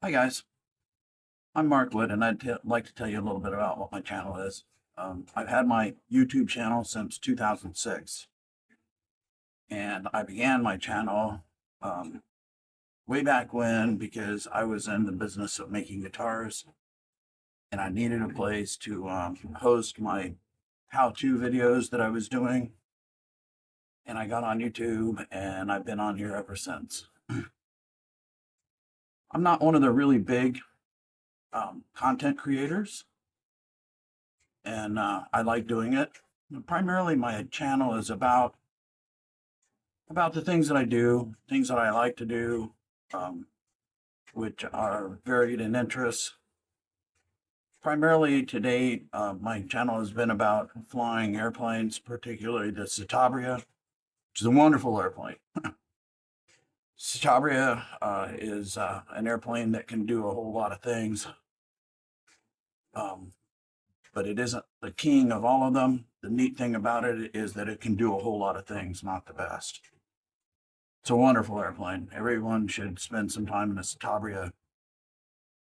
Hi guys, I'm Mark Wood, and like to tell you a little bit about what my channel is. I've had my YouTube channel since 2006, and I began my channel way back when because I was in the business of making guitars, and I needed a place to host my how-to videos that I was doing, and I got on YouTube, and I've been on here ever since. I'm not one of the really big content creators, and I like doing it. Primarily, my channel is about the things that I do, things that I like to do, um, which are varied in interests. Primarily to date, my channel has been about flying airplanes, particularly the Citabria, which is a wonderful airplane. Citabria is an airplane that can do a whole lot of things, um, but it isn't the king of all of them. The neat thing about it is that it can do a whole lot of things, not the best. It's a wonderful airplane. Everyone should spend some time in a Citabria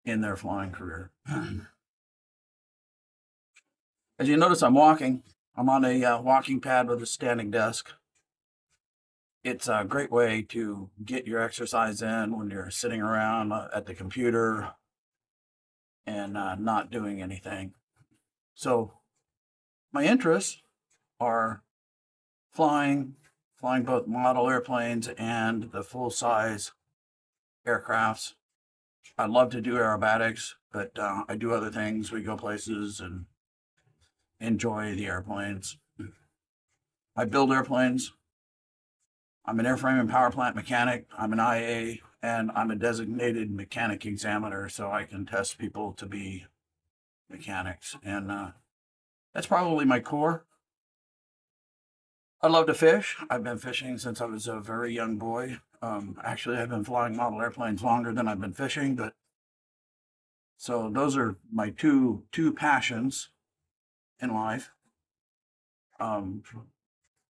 in their flying career. As you notice, I'm walking. I'm on a walking pad with a standing desk. It's a great way to get your exercise in when you're sitting around at the computer and not doing anything. So my interests are flying both model airplanes and the full-size aircrafts. I love to do aerobatics, but I do other things. We go places and enjoy the airplanes. I build airplanes. I'm an airframe and power plant mechanic. I'm an IA, and I'm a designated mechanic examiner, so I can test people to be mechanics. And that's probably my core. I love to fish. I've been fishing since I was a very young boy. Actually, I've been flying model airplanes longer than I've been fishing, but so those are my two passions in life. Um,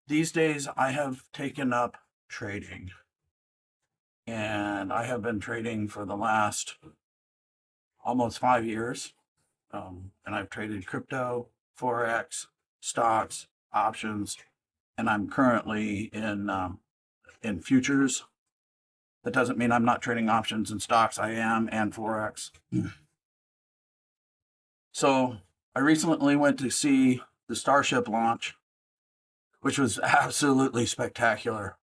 these days, I have taken up trading, and I have been trading for the last almost 5 years. And I've traded crypto, forex, stocks, options, and I'm currently in futures. That doesn't mean I'm not trading options and stocks. I am, and forex. So I recently went to see the Starship launch, which was absolutely spectacular.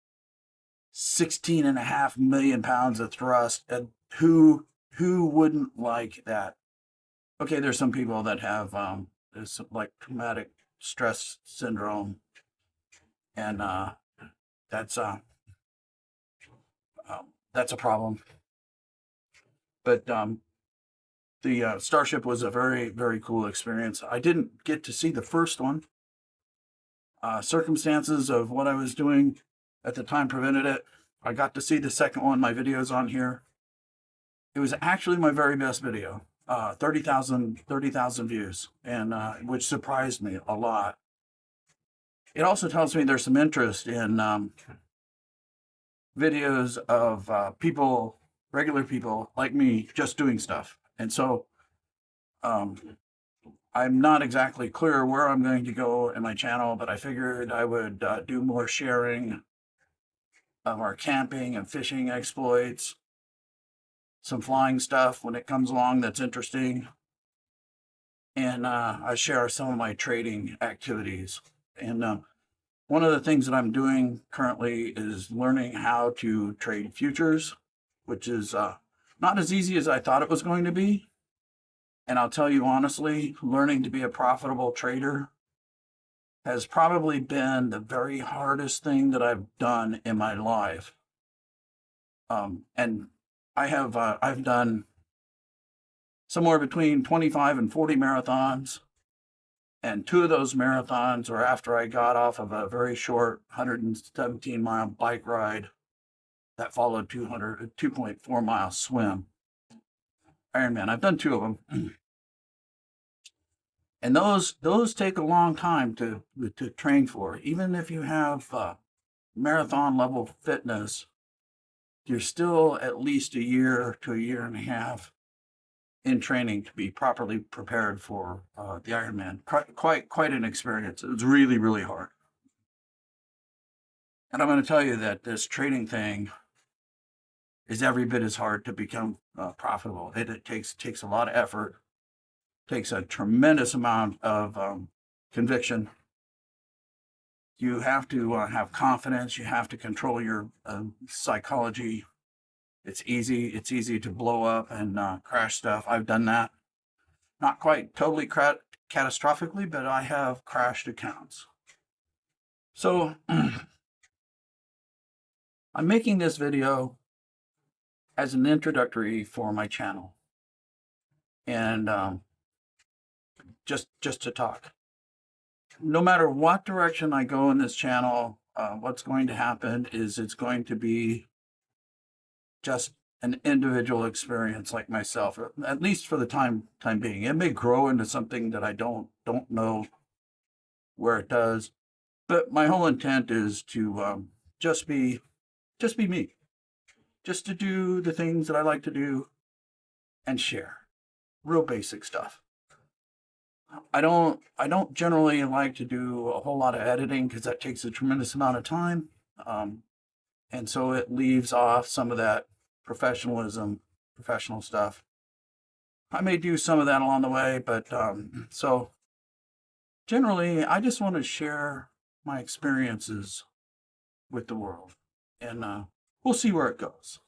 16.5 million pounds of thrust. And who wouldn't like that? Okay, there's some people that have this like traumatic stress syndrome, and that's uh, that's a problem. But the Starship was a very cool experience. I didn't get to see the first one. Circumstances of what I was doing at the time prevented it. I got to see the second one. My video's on here. It was actually my very best video. 30,000 views, and which surprised me a lot. It also tells me there's some interest in videos of people, regular people like me, just doing stuff. And so um, I'm not exactly clear where I'm going to go in my channel, but I figured I would do more sharing of our camping and fishing exploits, some flying stuff when it comes along that's interesting, and I share some of my trading activities. And one of the things that I'm doing currently is learning how to trade futures, which is not as easy as I thought it was going to be. And I'll tell you honestly, learning to be a profitable trader has probably been the very hardest thing that I've done in my life. And I've done somewhere between 25 and 40 marathons. And two of those marathons were after I got off of a very short 117-mile bike ride that followed 2.4-mile swim. Ironman. I've done two of them. And those take a long time to train for. Even if you have marathon level fitness, you're still at least a year to a year and a half in training to be properly prepared for the Ironman. Quite an experience. It was really, really hard. And I'm going to tell you that this training thing is every bit as hard to become profitable. It takes a lot of effort, takes a tremendous amount of conviction. You have to have confidence. You have to control your psychology. It's easy to blow up and crash stuff. I've done that. Not quite totally catastrophically, but I have crashed accounts. So I'm making this video as an introductory for my channel, and just to talk. No matter what direction I go in this channel, what's going to happen is it's going to be just an individual experience like myself, or at least for the time being. It may grow into something that I don't know where it does, but my whole intent is to just be me, just to do the things that I like to do and share real basic stuff. I don't generally like to do a whole lot of editing because that takes a tremendous amount of time, and so it leaves off some of that professional stuff. I may do some of that along the way, but so generally, I just want to share my experiences with the world, and we'll see where it goes.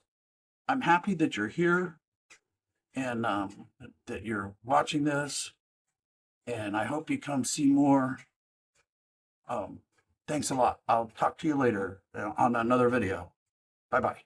I'm happy that you're here and that you're watching this, and I hope you come see more. Thanks a lot. I'll talk to you later on another video. Bye-bye.